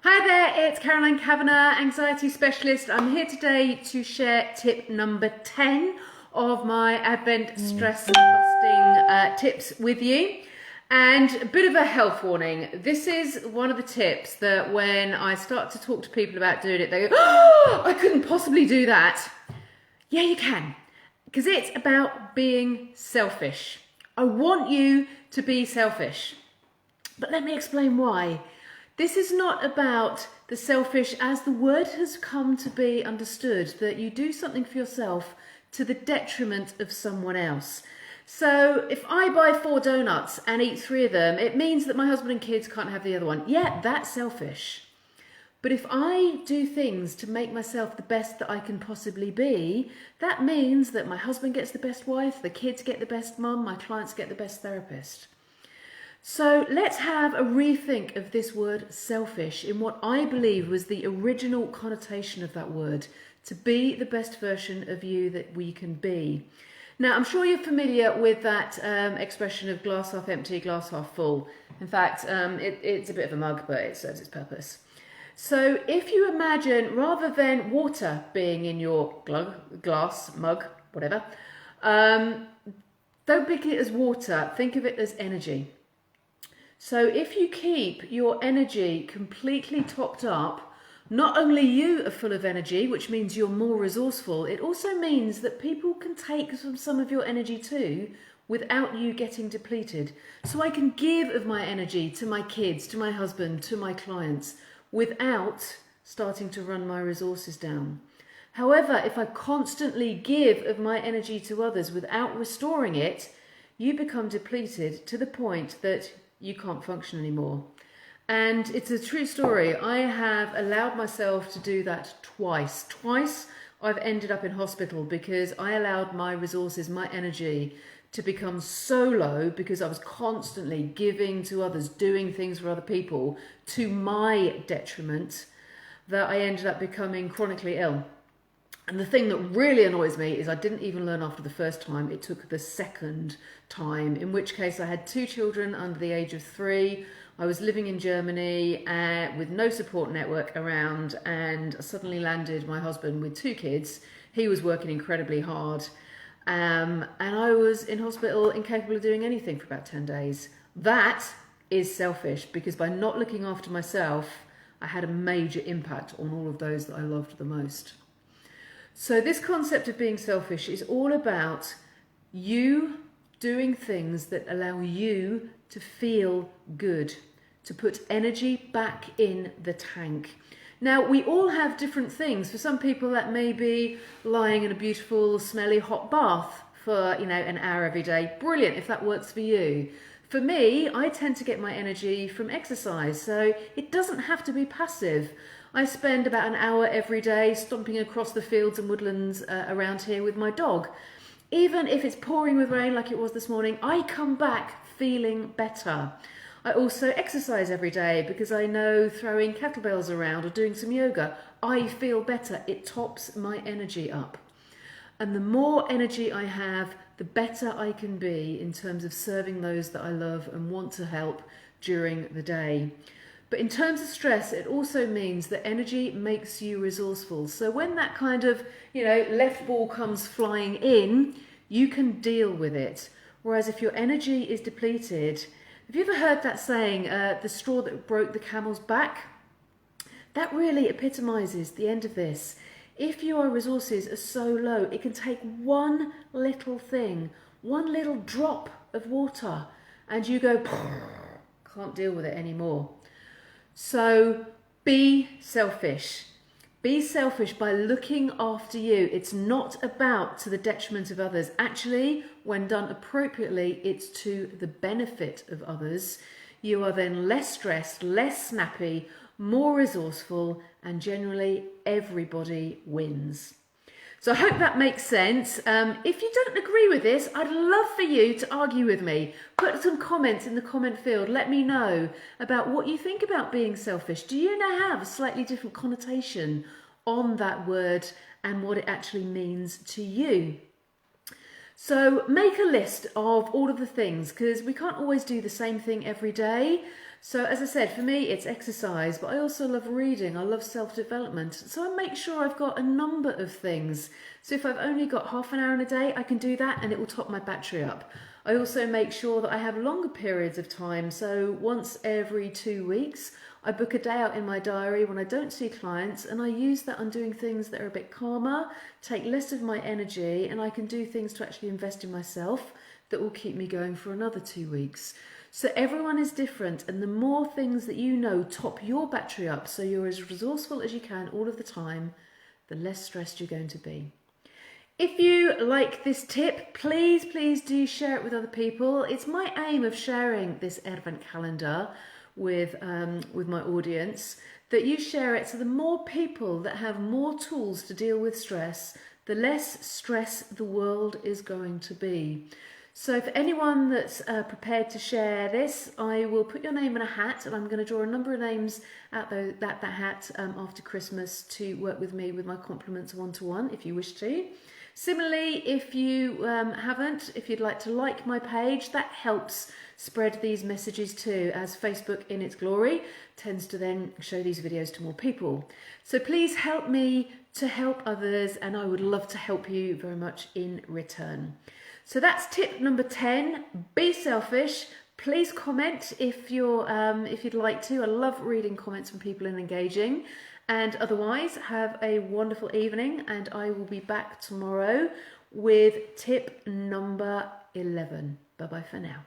Hi there, it's Caroline Kavanagh, anxiety specialist. I'm here today to share tip number 10 of my Advent stress busting tips with you. And a bit of a health warning. This is one of the tips that when I start to talk to people about doing it, they go, "Oh, I couldn't possibly do that." Yeah, you can, because it's about being selfish. I want you to be selfish. But let me explain why. This is not about the selfish as the word has come to be understood, that you do something for yourself to the detriment of someone else. So if I buy 4 donuts and eat 3 of them, it means that my husband and kids can't have the other one. Yeah, that's selfish. But if I do things to make myself the best that I can possibly be, that means that my husband gets the best wife, the kids get the best mum, my clients get the best therapist. So let's have a rethink of this word selfish in what I believe was the original connotation of that word, to be the best version of you that we can be. Now, I'm sure you're familiar with that expression of glass half empty, glass half full. In fact, it's a bit of a mug, but it serves its purpose. So if you imagine, rather than water being in your glass, mug, whatever, don't think it as water, think of it as energy. So if you keep your energy completely topped up, not only you are full of energy, which means you're more resourceful, it also means that people can take some of your energy too without you getting depleted. So I can give of my energy to my kids, to my husband, to my clients without starting to run my resources down. However, if I constantly give of my energy to others without restoring it, you become depleted to the point that you can't function anymore. And it's a true story. I have allowed myself to do that twice. Twice I've ended up in hospital because I allowed my resources, my energy to become so low because I was constantly giving to others, doing things for other people to my detriment, that I ended up becoming chronically ill. And the thing that really annoys me is I didn't even learn after the first time. It took the second time, in which case I had 2 children under the age of 3. I was living in Germany with no support network around, and I suddenly landed my husband with 2 kids. He was working incredibly hard, and I was in hospital incapable of doing anything for about 10 days. That is selfish, because by not looking after myself, I had a major impact on all of those that I loved the most. So this concept of being selfish is all about you doing things that allow you to feel good, to put energy back in the tank. Now, we all have different things. For some people, that may be lying in a beautiful, smelly, hot bath for, an hour every day. Brilliant, if that works for you. For me, I tend to get my energy from exercise, so it doesn't have to be passive. I spend about an hour every day stomping across the fields and woodlands around here with my dog. Even if it's pouring with rain like it was this morning, I come back feeling better. I also exercise every day because I know throwing kettlebells around or doing some yoga, I feel better. It tops my energy up. And the more energy I have, the better I can be in terms of serving those that I love and want to help during the day. But in terms of stress, it also means that energy makes you resourceful. So when that kind of, left ball comes flying in, you can deal with it. Whereas if your energy is depleted, have you ever heard that saying, the straw that broke the camel's back? That really epitomizes the end of this. If your resources are so low, it can take one little thing, one little drop of water, and you go, can't deal with it anymore. So be selfish. Be selfish by looking after you. It's not about to the detriment of others. Actually, when done appropriately, it's to the benefit of others. You are then less stressed, less snappy, more resourceful, and generally everybody wins. So I hope that makes sense. If you don't agree with this, I'd love for you to argue with me. Put some comments in the comment field. Let me know about what you think about being selfish. Do you now have a slightly different connotation on that word and what it actually means to you? So make a list of all of the things, because we can't always do the same thing every day. So as I said, for me it's exercise, but I also love reading, I love self-development. So I make sure I've got a number of things. So if I've only got half an hour in a day, I can do that and it will top my battery up. I also make sure that I have longer periods of time. So once every 2 weeks, I book a day out in my diary when I don't see clients, and I use that on doing things that are a bit calmer, take less of my energy, and I can do things to actually invest in myself that will keep me going for another 2 weeks. So everyone is different, and the more things that you know top your battery up so you're as resourceful as you can all of the time, the less stressed you're going to be. If you like this tip, please do share it with other people. It's my aim of sharing this Advent calendar with my audience, that you share it so the more people that have more tools to deal with stress, the less stress the world is going to be. So for anyone that's prepared to share this, I will put your name in a hat, and I'm going to draw a number of names out that hat after Christmas to work with me with my compliments one-to-one if you wish to. Similarly, if you haven't, if you'd like to like my page, that helps spread these messages too, as Facebook in its glory tends to then show these videos to more people. So please help me to help others, and I would love to help you very much in return. So that's tip number 10, be selfish. Please comment if you'd like to. I love reading comments from people and engaging. And otherwise, have a wonderful evening, and I will be back tomorrow with tip number 11. Bye-bye for now.